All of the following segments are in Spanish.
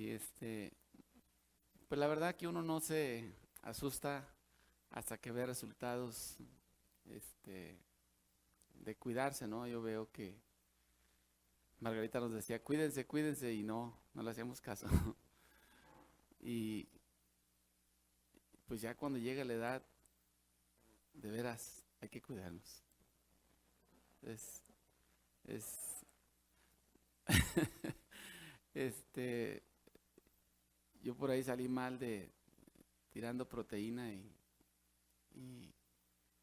Y pues la verdad que uno no se asusta hasta que ve resultados, este, de cuidarse, ¿no? Yo veo que Margarita nos decía, cuídense, cuídense, y no le hacíamos caso. Y pues ya cuando llega la edad, de veras, hay que cuidarnos. Es, es, este, yo por ahí salí mal de tirando proteína y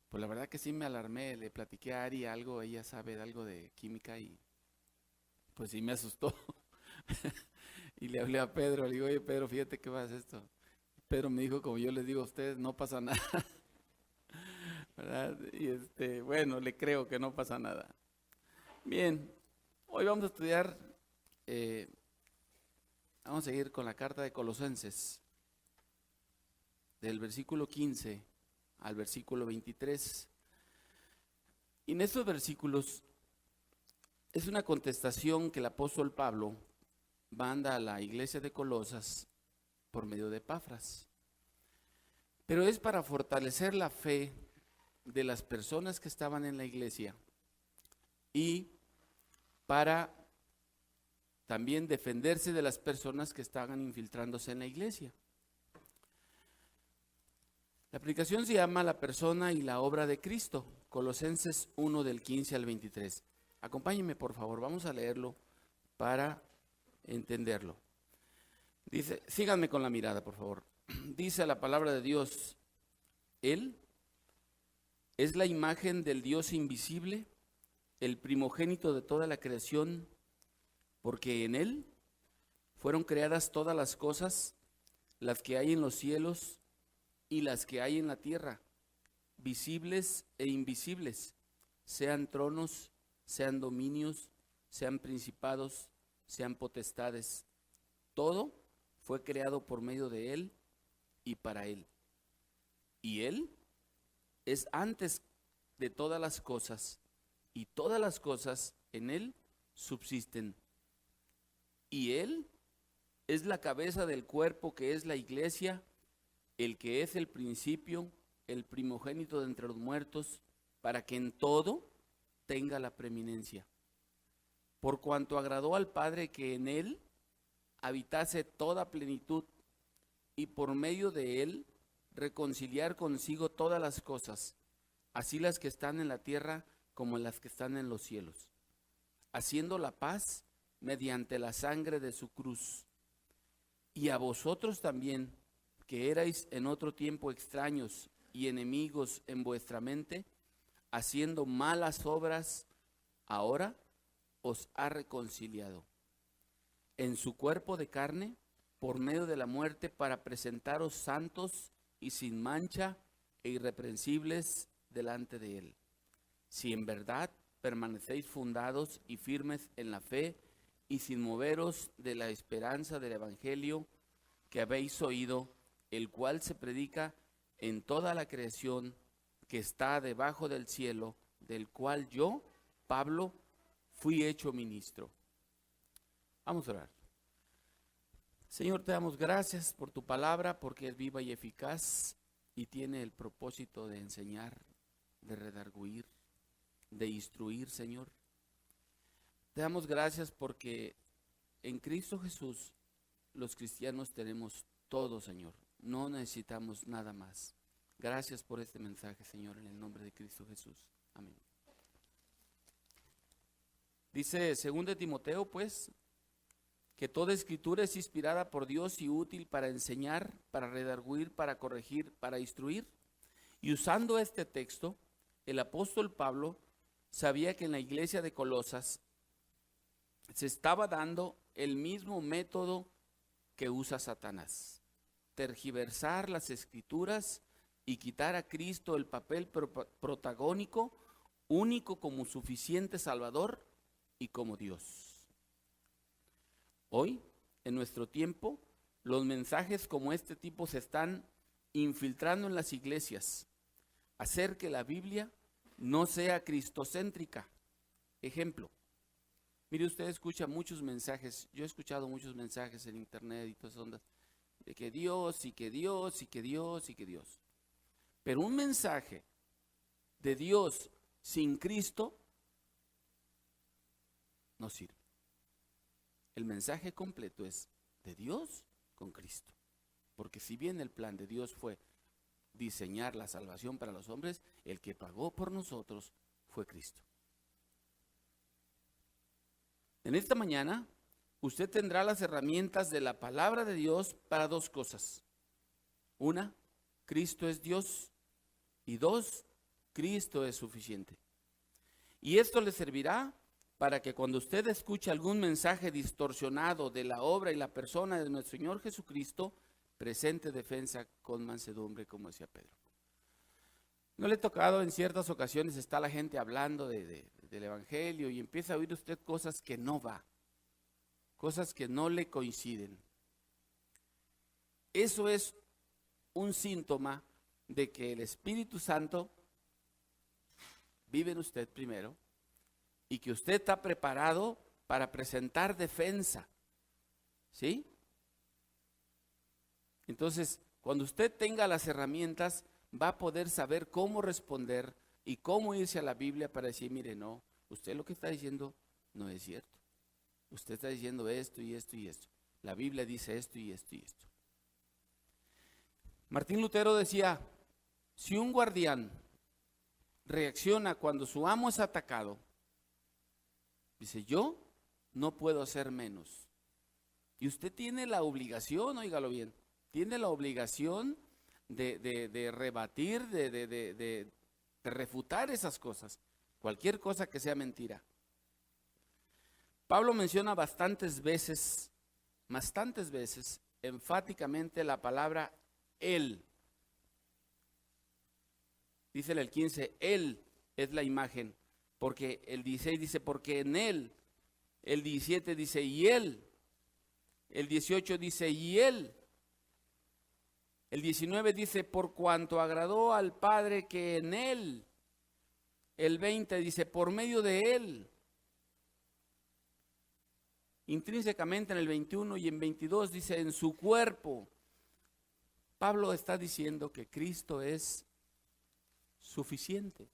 pues la verdad que sí me alarmé, le platiqué a Ari algo, ella sabe de algo de química y pues sí me asustó. Y le hablé a Pedro, le digo, oye Pedro, fíjate que vas esto. Pedro me dijo, como yo les digo a ustedes, no pasa nada, ¿verdad? Y bueno, le creo que no pasa nada. Bien, hoy vamos a estudiar, eh, vamos a seguir con la carta de Colosenses, del versículo 15 al versículo 23. Y en estos versículos es una contestación que el apóstol Pablo manda a la iglesia de Colosas por medio de Epafras. Pero es para fortalecer la fe de las personas que estaban en la iglesia y para también defenderse de las personas que estaban infiltrándose en la iglesia. La aplicación se llama La persona y la obra de Cristo, Colosenses 1 del 15 al 23. Acompáñenme por favor, vamos a leerlo para entenderlo. Dice, síganme con la mirada por favor. Dice la palabra de Dios, Él es la imagen del Dios invisible, el primogénito de toda la creación, porque en Él fueron creadas todas las cosas, las que hay en los cielos y las que hay en la tierra, visibles e invisibles, sean tronos, sean dominios, sean principados, sean potestades. Todo fue creado por medio de Él y para Él. Y Él es antes de todas las cosas, y todas las cosas en Él subsisten. Y Él es la cabeza del cuerpo que es la iglesia, el que es el principio, el primogénito de entre los muertos, para que en todo tenga la preeminencia. Por cuanto agradó al Padre que en Él habitase toda plenitud, y por medio de Él reconciliar consigo todas las cosas, así las que están en la tierra como las que están en los cielos, haciendo la paz mediante la sangre de su cruz. Y a vosotros también, que erais en otro tiempo extraños y enemigos en vuestra mente, haciendo malas obras, ahora os ha reconciliado en su cuerpo de carne por medio de la muerte, para presentaros santos y sin mancha e irreprensibles delante de Él. Si en verdad permanecéis fundados y firmes en la fe y sin moveros de la esperanza del Evangelio que habéis oído, el cual se predica en toda la creación que está debajo del cielo, del cual yo, Pablo, fui hecho ministro. Vamos a orar. Señor, te damos gracias por tu palabra, porque es viva y eficaz y tiene el propósito de enseñar, de redarguir, de instruir, Señor. Te damos gracias porque en Cristo Jesús los cristianos tenemos todo, Señor. No necesitamos nada más. Gracias por este mensaje, Señor, en el nombre de Cristo Jesús. Amén. Dice 2 Timoteo, pues, que toda escritura es inspirada por Dios y útil para enseñar, para redarguir, para corregir, para instruir. Y usando este texto, el apóstol Pablo sabía que en la iglesia de Colosas se estaba dando el mismo método que usa Satanás: tergiversar las escrituras y quitar a Cristo el papel protagónico, único como suficiente Salvador y como Dios. Hoy, en nuestro tiempo, los mensajes como este tipo se están infiltrando en las iglesias, hacer que la Biblia no sea cristocéntrica. Ejemplo, Mire, usted escucha muchos mensajes, yo he escuchado muchos mensajes en internet y todas esas ondas, de que Dios y que Dios y que Dios y que Dios. Pero un mensaje de Dios sin Cristo no sirve. El mensaje completo es de Dios con Cristo. Porque si bien el plan de Dios fue diseñar la salvación para los hombres, el que pagó por nosotros fue Cristo. En esta mañana, usted tendrá las herramientas de la palabra de Dios para dos cosas. Una, Cristo es Dios. Y dos, Cristo es suficiente. Y esto le servirá para que cuando usted escuche algún mensaje distorsionado de la obra y la persona de nuestro Señor Jesucristo, presente defensa con mansedumbre, como decía Pedro. ¿No le ha tocado en ciertas ocasiones, está la gente hablando del Evangelio y empieza a oír usted cosas que no va, cosas que no le coinciden? Eso es un síntoma de que el Espíritu Santo vive en usted primero y que usted está preparado para presentar defensa, ¿sí? Entonces, cuando usted tenga las herramientas, va a poder saber cómo responder y cómo irse a la Biblia para decir, mire, no, usted lo que está diciendo no es cierto. Usted está diciendo esto y esto y esto. La Biblia dice esto y esto y esto. Martín Lutero decía, si un guardián reacciona cuando su amo es atacado, dice, yo no puedo hacer menos. Y usted tiene la obligación, óigalo bien, tiene la obligación de rebatir, de refutar esas cosas, cualquier cosa que sea mentira. Pablo menciona bastantes veces, enfáticamente la palabra Él. Dice en el 15, Él es la imagen, porque el 16 dice, porque en Él, el 17 dice, y Él, el 18 dice, y Él, el 19 dice, por cuanto agradó al Padre que en Él, el 20 dice, por medio de Él, intrínsecamente en el 21 y en 22 dice, en su cuerpo. Pablo está diciendo que Cristo es suficiente.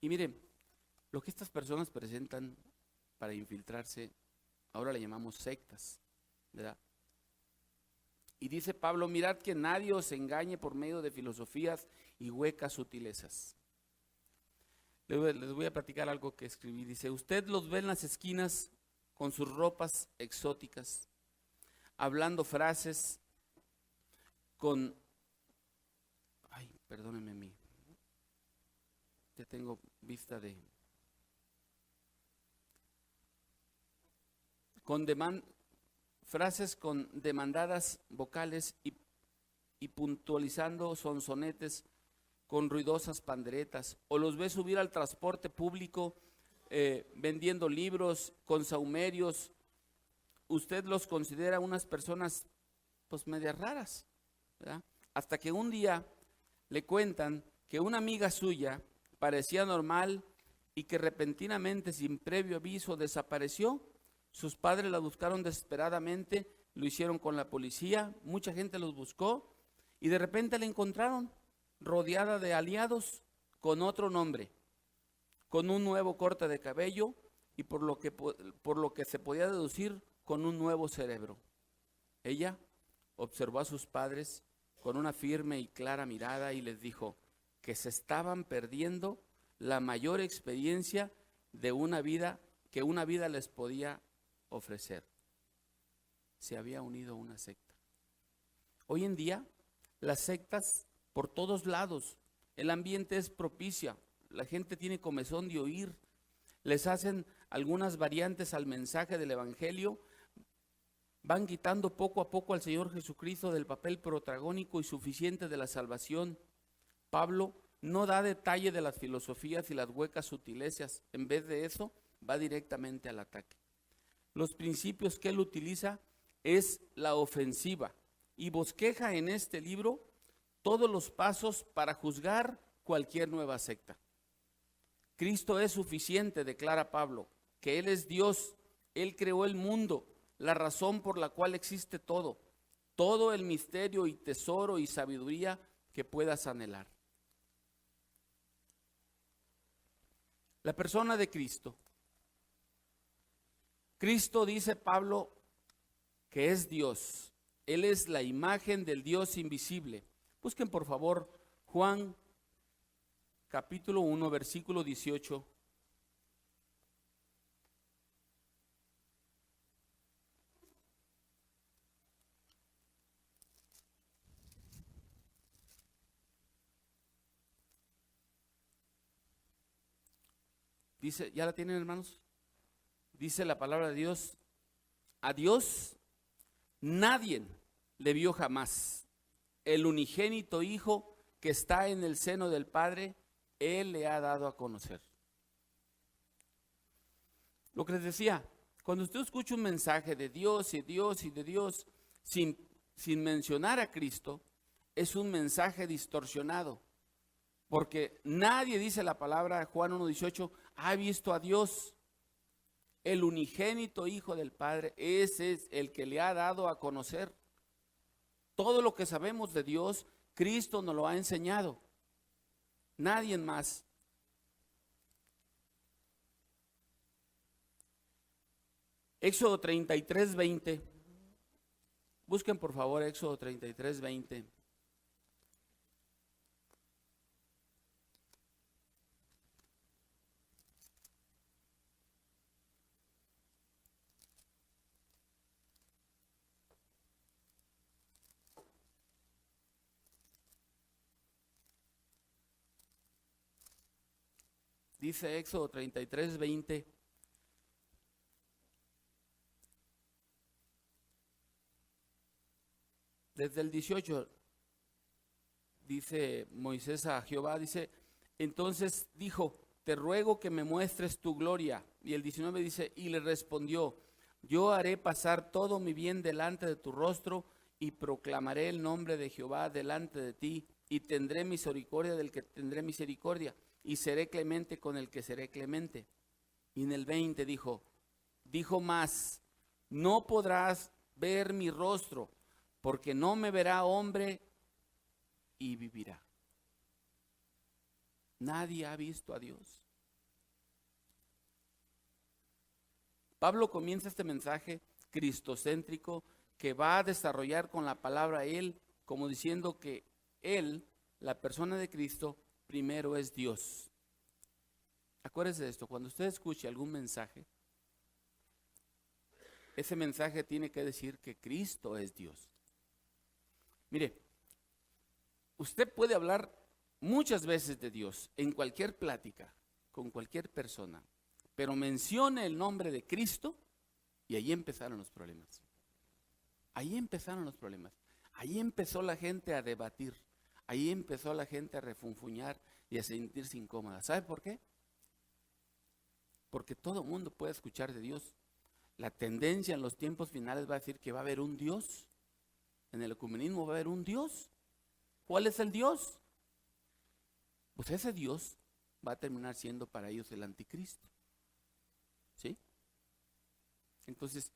Y miren, lo que estas personas presentan para infiltrarse, ahora le llamamos sectas, ¿verdad? Y dice Pablo, mirad que nadie os engañe por medio de filosofías y huecas sutilezas. Les voy a platicar algo que escribí. Dice, usted los ve en las esquinas con sus ropas exóticas, hablando frases con... Ay, perdónenme a mí. Ya tengo vista de... frases con demandadas vocales y puntualizando sonsonetes con ruidosas panderetas, o los ve subir al transporte público vendiendo libros con saumerios. Usted los considera unas personas pues medias raras, ¿verdad? Hasta que un día le cuentan que una amiga suya parecía normal y que repentinamente, sin previo aviso, desapareció. Sus padres la buscaron desesperadamente, lo hicieron con la policía, mucha gente los buscó y de repente la encontraron rodeada de aliados con otro nombre, con un nuevo corte de cabello y por lo que se podía deducir, con un nuevo cerebro. Ella observó a sus padres con una firme y clara mirada y les dijo que se estaban perdiendo la mayor experiencia de una vida que una vida les podía ofrecer. Se había unido a una secta. Hoy en día, las sectas por todos lados, el ambiente es propicio, la gente tiene comezón de oír, les hacen algunas variantes al mensaje del Evangelio, van quitando poco a poco al Señor Jesucristo del papel protagónico y suficiente de la salvación. Pablo no da detalle de las filosofías y las huecas sutilezas, en vez de eso, va directamente al ataque. Los principios que él utiliza es la ofensiva y bosqueja en este libro todos los pasos para juzgar cualquier nueva secta. Cristo es suficiente, declara Pablo, que Él es Dios, Él creó el mundo, la razón por la cual existe todo, todo el misterio y tesoro y sabiduría que puedas anhelar. La persona de Cristo. Cristo, dice Pablo, que es Dios. Él es la imagen del Dios invisible. Busquen por favor Juan capítulo 1, versículo 18. Dice, ¿ya la tienen, hermanos? Dice la palabra de Dios: a Dios nadie le vio jamás. El unigénito Hijo que está en el seno del Padre, Él le ha dado a conocer. Lo que les decía, cuando usted escucha un mensaje de Dios y Dios y de Dios sin mencionar a Cristo, es un mensaje distorsionado. Porque nadie, dice la palabra Juan 1:18, ha visto a Dios. El unigénito Hijo del Padre, ese es el que le ha dado a conocer. Todo lo que sabemos de Dios, Cristo nos lo ha enseñado. Nadie más. Éxodo 33:20. Busquen por favor Éxodo 33:20. Dice Éxodo 33:20. Desde el 18 dice Moisés a Jehová, dice, entonces dijo, te ruego que me muestres tu gloria. Y el 19 dice, y le respondió, yo haré pasar todo mi bien delante de tu rostro y proclamaré el nombre de Jehová delante de ti y tendré misericordia del que tendré misericordia y seré clemente con el que seré clemente. Y en el 20 dijo más, no podrás ver mi rostro, porque no me verá hombre y vivirá. Nadie ha visto a Dios. Pablo comienza este mensaje cristocéntrico que va a desarrollar con la palabra Él, como diciendo que Él, la persona de Cristo, primero es Dios. Acuérdese de esto, cuando usted escuche algún mensaje, ese mensaje tiene que decir que Cristo es Dios. Mire, usted puede hablar muchas veces de Dios en cualquier plática, con cualquier persona, pero mencione el nombre de Cristo y ahí empezaron los problemas. Ahí empezaron los problemas. Ahí empezó la gente a debatir. Ahí empezó la gente a refunfuñar y a sentirse incómoda. ¿Sabe por qué? Porque todo el mundo puede escuchar de Dios. La tendencia en los tiempos finales va a decir que va a haber un Dios. En el ecumenismo va a haber un Dios. ¿Cuál es el Dios? Pues ese Dios va a terminar siendo para ellos el anticristo. ¿Sí? Entonces,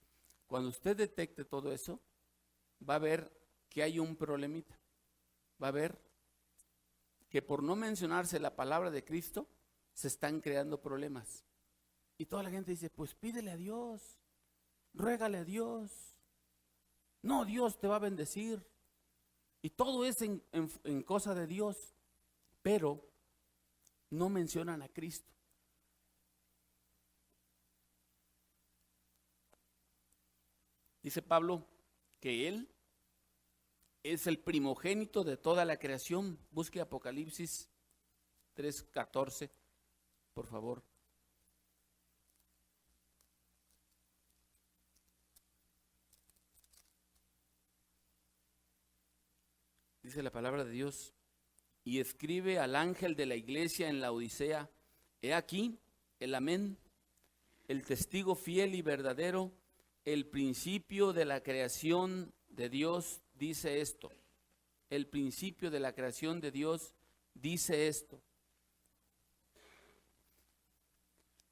cuando usted detecte todo eso, va a ver que hay un problemita. Va a ver que por no mencionarse la palabra de Cristo, se están creando problemas. Y toda la gente dice, pues pídele a Dios, ruégale a Dios. No, Dios te va a bendecir. Y todo es en cosa de Dios, pero no mencionan a Cristo. Dice Pablo que Él es el primogénito de toda la creación. Busque Apocalipsis 3:14, por favor. Dice la palabra de Dios, y escribe al ángel de la iglesia en la Odisea, he aquí el amén, el testigo fiel y verdadero, el principio de la creación de Dios dice esto. El principio de la creación de Dios dice esto.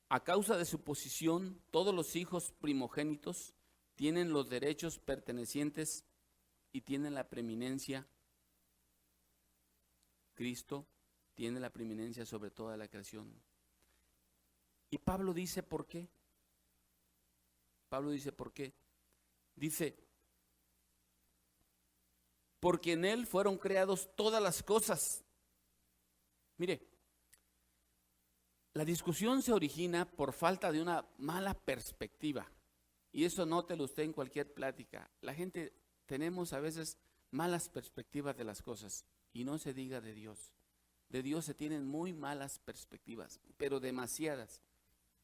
A causa de su posición, todos los hijos primogénitos tienen los derechos pertenecientes y tienen la preeminencia. Cristo tiene la preeminencia sobre toda la creación. Y Pablo dice, ¿por qué? Pablo dice, ¿por qué? Dice, porque en Él fueron creados todas las cosas. Mire, la discusión se origina por falta de una mala perspectiva. Y eso nótelo usted en cualquier plática. La gente tenemos a veces malas perspectivas de las cosas. Y no se diga de Dios. De Dios se tienen muy malas perspectivas, pero demasiadas,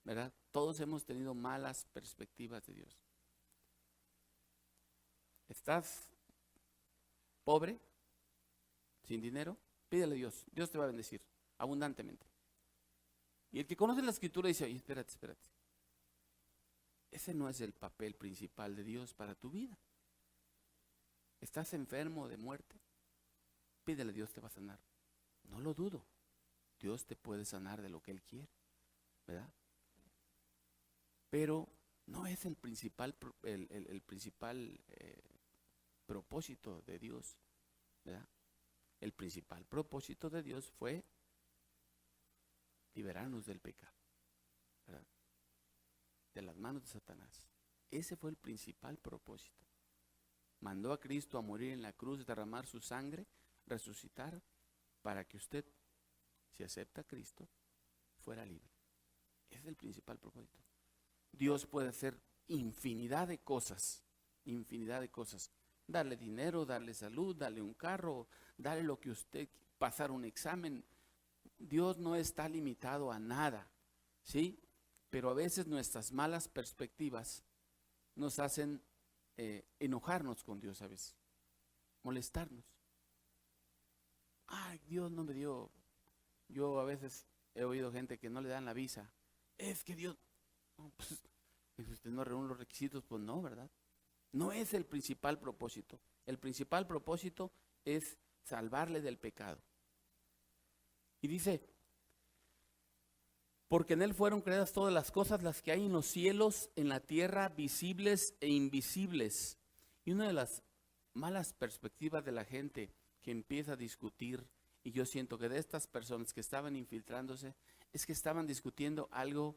¿verdad? Todos hemos tenido malas perspectivas de Dios. ¿Estás pobre? ¿Sin dinero? Pídele a Dios. Dios te va a bendecir abundantemente. Y el que conoce la Escritura dice, oye, espérate. Ese no es el papel principal de Dios para tu vida. ¿Estás enfermo de muerte? Pídele a Dios, te va a sanar. No lo dudo. Dios te puede sanar de lo que Él quiere, ¿verdad? Pero no es el principal, propósito de Dios, ¿verdad? El principal propósito de Dios fue liberarnos del pecado, ¿verdad? De las manos de Satanás. Ese fue el principal propósito. Mandó a Cristo a morir en la cruz, derramar su sangre, resucitar, para que usted, si acepta a Cristo, fuera libre. Ese es el principal propósito. Dios puede hacer infinidad de cosas, darle dinero, darle salud, darle un carro, darle lo que usted, pasar un examen. Dios no está limitado a nada, ¿sí? Pero a veces nuestras malas perspectivas nos hacen enojarnos con Dios a veces, molestarnos. Ay, Dios no me dio. Yo a veces he oído gente que no le dan la visa. Es que Dios, no, pues, usted no reúne los requisitos, pues no, ¿verdad? No es el principal propósito. El principal propósito es salvarle del pecado. Y dice, porque en Él fueron creadas todas las cosas, las que hay en los cielos, en la tierra, visibles e invisibles. Y una de las malas perspectivas de la gente que empieza a discutir, y yo siento que de estas personas que estaban infiltrándose, es que estaban discutiendo algo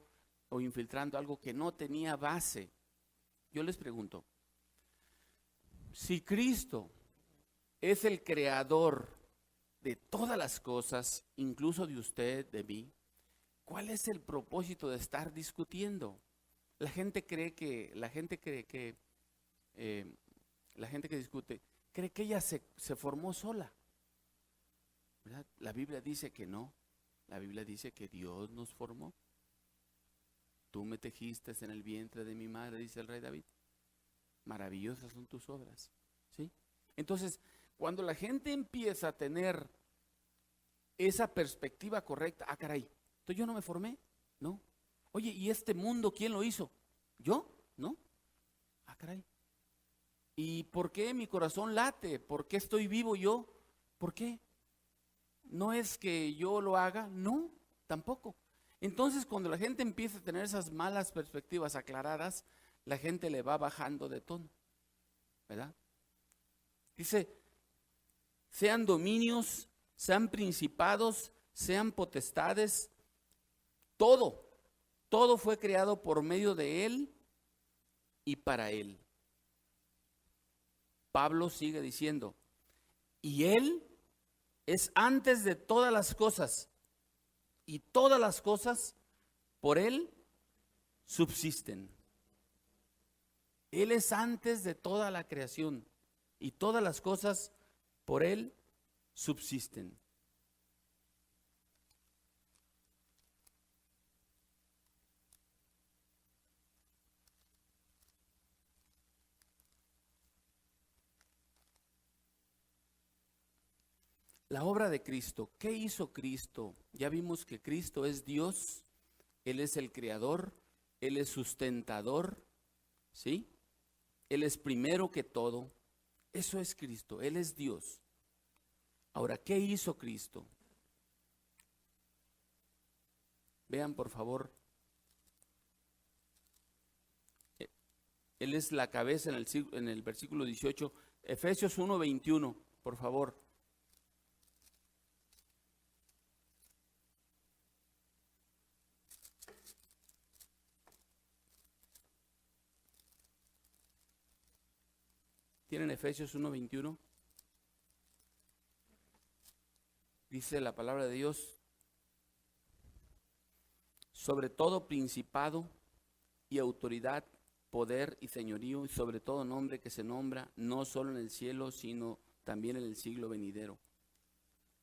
o infiltrando algo que no tenía base. Yo les pregunto, si Cristo es el creador de todas las cosas, incluso de usted, de mí, ¿cuál es el propósito de estar discutiendo? La gente que discute, cree que ella se formó sola, ¿verdad? La Biblia dice que no. La Biblia dice que Dios nos formó. Tú me tejiste en el vientre de mi madre, dice el rey David. Maravillosas son tus obras, ¿sí? Entonces, cuando la gente empieza a tener esa perspectiva correcta, caray, entonces yo no me formé, ¿no? Oye, ¿y este mundo quién lo hizo? ¿Yo? ¿No? Caray. ¿Y por qué mi corazón late? ¿Por qué estoy vivo yo? ¿Por qué? ¿No es que yo lo haga? No, tampoco. Entonces, cuando la gente empieza a tener esas malas perspectivas aclaradas, la gente le va bajando de tono, ¿verdad? Dice, sean dominios, sean principados, sean potestades, todo fue creado por medio de Él y para Él. Pablo sigue diciendo, y Él es antes de todas las cosas, y todas las cosas por Él subsisten. Él es antes de toda la creación, y todas las cosas por Él subsisten. La obra de Cristo, ¿qué hizo Cristo? Ya vimos que Cristo es Dios, Él es el creador, Él es sustentador, ¿sí? Él es primero que todo, eso es Cristo, Él es Dios. Ahora, ¿qué hizo Cristo? Vean por favor Él es la cabeza en el versículo 18. Efesios 1:21, por favor. ¿Tienen Efesios 1:21? Dice la palabra de Dios: sobre todo principado y autoridad, poder y señorío, y sobre todo nombre que se nombra, no solo en el cielo, sino también en el siglo venidero.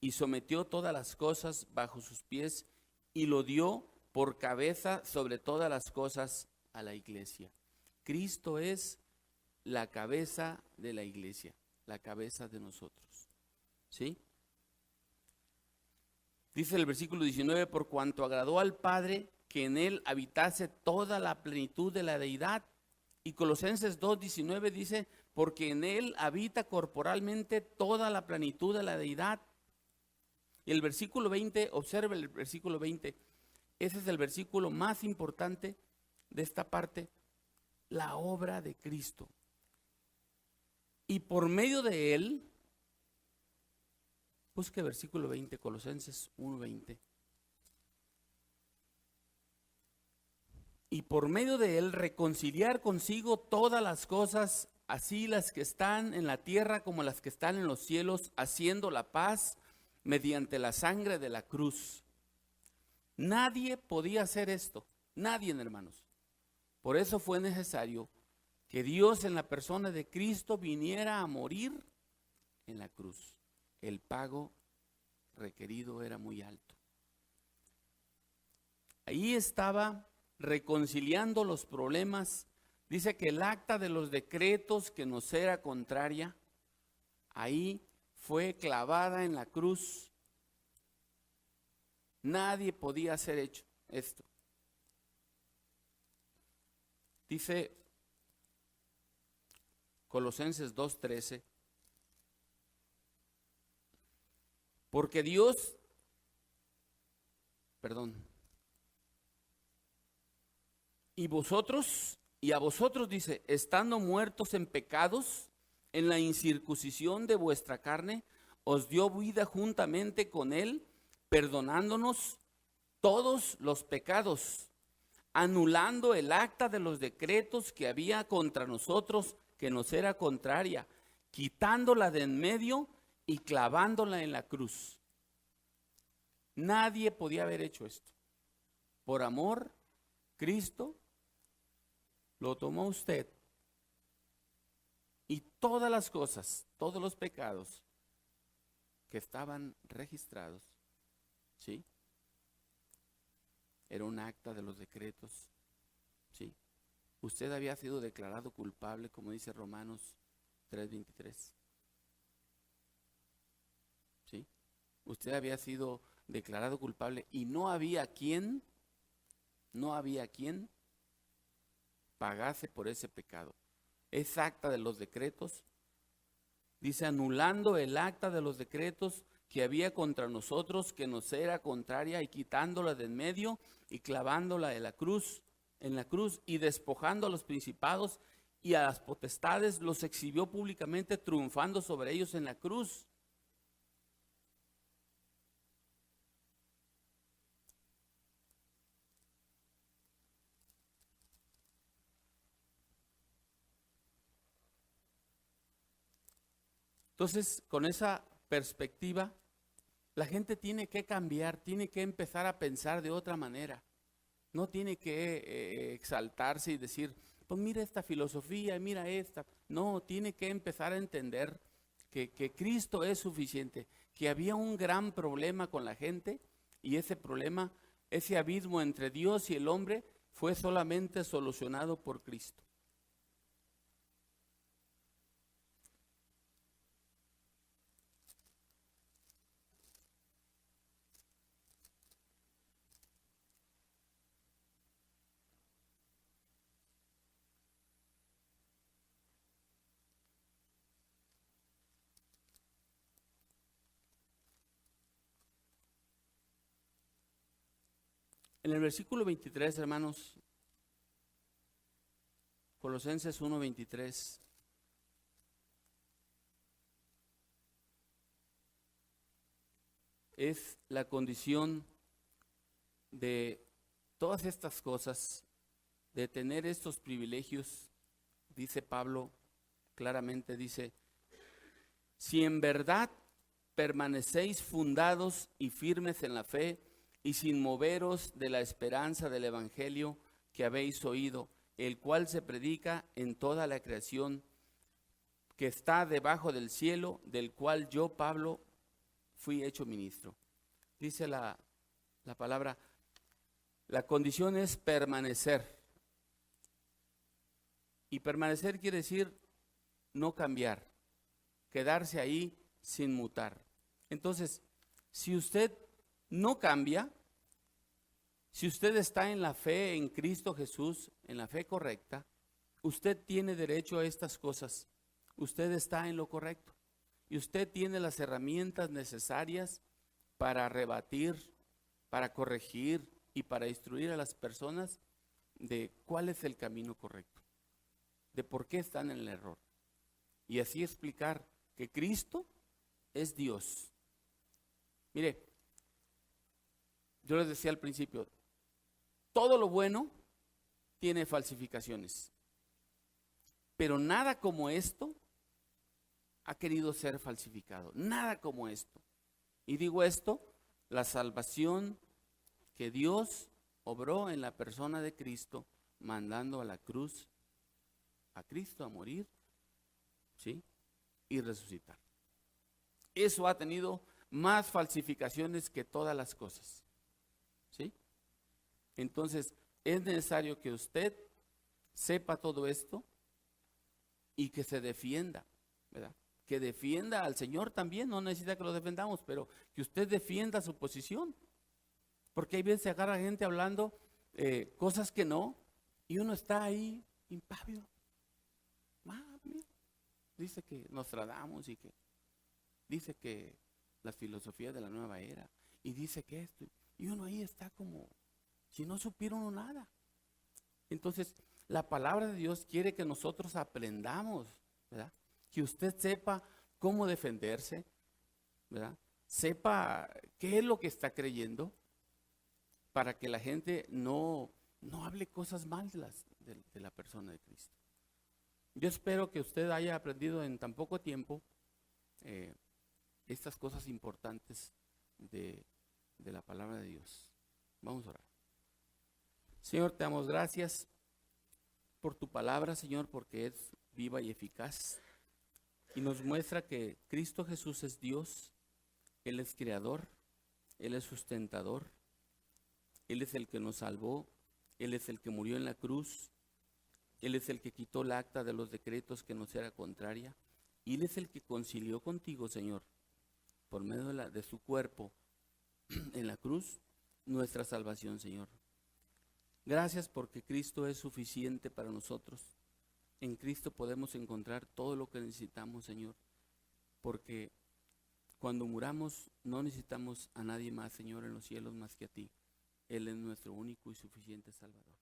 Y sometió todas las cosas bajo sus pies, y lo dio por cabeza sobre todas las cosas a la iglesia. Cristo es la cabeza de la iglesia, la cabeza de nosotros. ¿Sí? Dice el versículo 19, por cuanto agradó al Padre que en él habitase toda la plenitud de la deidad. Y Colosenses 2:19 dice, porque en él habita corporalmente toda la plenitud de la deidad. Y el versículo 20, observe el versículo 20, ese es el versículo más importante de esta parte, la obra de Cristo. Y por medio de él, busque versículo 20, Colosenses 1:20. Y por medio de él reconciliar consigo todas las cosas, así las que están en la tierra como las que están en los cielos, haciendo la paz mediante la sangre de la cruz. Nadie podía hacer esto, nadie, hermanos. Por eso fue necesario que Dios en la persona de Cristo viniera a morir en la cruz. El pago requerido era muy alto. Ahí estaba reconciliando los problemas. Dice que el acta de los decretos que nos era contraria, ahí fue clavada en la cruz. Nadie podía hacer hecho esto. Dice Colosenses 2:13, porque Dios, y a vosotros dice, estando muertos en pecados, en la incircuncisión de vuestra carne, os dio vida juntamente con él, perdonándonos todos los pecados, anulando el acta de los decretos que había contra nosotros, que nos era contraria, quitándola de en medio y clavándola en la cruz. Nadie podía haber hecho esto. Por amor, Cristo lo tomó usted, y todas las cosas, todos los pecados que estaban registrados, ¿sí? Era un acta de los decretos, ¿sí? Usted había sido declarado culpable, como dice Romanos 3:23, ¿sí? Usted había sido declarado culpable y no había quien pagase por ese pecado. Es acta de los decretos. Dice, anulando el acta de los decretos que había contra nosotros, que nos era contraria, y quitándola de en medio y clavándola en la cruz, y despojando a los principados y a las potestades, los exhibió públicamente, triunfando sobre ellos en la cruz. Entonces, con esa perspectiva, la gente tiene que cambiar, tiene que empezar a pensar de otra manera. No tiene que exaltarse y decir, pues mira esta filosofía, mira esta. No, tiene que empezar a entender que Cristo es suficiente, que había un gran problema con la gente, y ese problema, ese abismo entre Dios y el hombre, fue solamente solucionado por Cristo. En el versículo 23, hermanos, Colosenses 1:23. Es la condición de todas estas cosas, de tener estos privilegios, dice Pablo claramente, dice, si en verdad permanecéis fundados y firmes en la fe y sin moveros de la esperanza del evangelio que habéis oído, el cual se predica en toda la creación que está debajo del cielo, del cual yo, Pablo, fui hecho ministro. Dice la palabra, la condición es permanecer. Y permanecer quiere decir no cambiar, quedarse ahí sin mutar. Entonces, si usted no cambia, si usted está en la fe en Cristo Jesús, en la fe correcta, usted tiene derecho a estas cosas. Usted está en lo correcto. Y usted tiene las herramientas necesarias para rebatir, para corregir y para instruir a las personas de cuál es el camino correcto, de por qué están en el error. Y así explicar que Cristo es Dios. Mire, yo les decía al principio, todo lo bueno tiene falsificaciones, pero nada como esto ha querido ser falsificado, nada como esto. Y digo esto, la salvación que Dios obró en la persona de Cristo, mandando a la cruz a Cristo a morir, ¿sí? Y resucitar. Eso ha tenido más falsificaciones que todas las cosas, ¿sí? Entonces, es necesario que usted sepa todo esto y que se defienda, ¿verdad? Que defienda al Señor también, no necesita que lo defendamos, pero que usted defienda su posición. Porque hay veces se agarra gente hablando cosas que no, y uno está ahí impávido. Mira, dice que Nostradamus y que dice que las filosofías de la nueva era, y dice que esto, y uno ahí está como si no supiera uno nada. Entonces, la palabra de Dios quiere que nosotros aprendamos, ¿verdad? Que usted sepa cómo defenderse, ¿verdad? Sepa qué es lo que está creyendo, para que la gente no hable cosas malas de la persona de Cristo. Yo espero que usted haya aprendido en tan poco tiempo estas cosas importantes de la palabra de Dios. Vamos a orar. Señor, te damos gracias por tu palabra, Señor, porque es viva y eficaz y nos muestra que Cristo Jesús es Dios. Él es creador, Él es sustentador, Él es el que nos salvó, Él es el que murió en la cruz, Él es el que quitó el acta de los decretos que nos era contraria, y Él es el que concilió contigo, Señor, por medio de su cuerpo en la cruz, nuestra salvación, Señor. Gracias porque Cristo es suficiente para nosotros. En Cristo podemos encontrar todo lo que necesitamos, Señor, porque cuando muramos no necesitamos a nadie más, Señor, en los cielos más que a ti. Él es nuestro único y suficiente Salvador.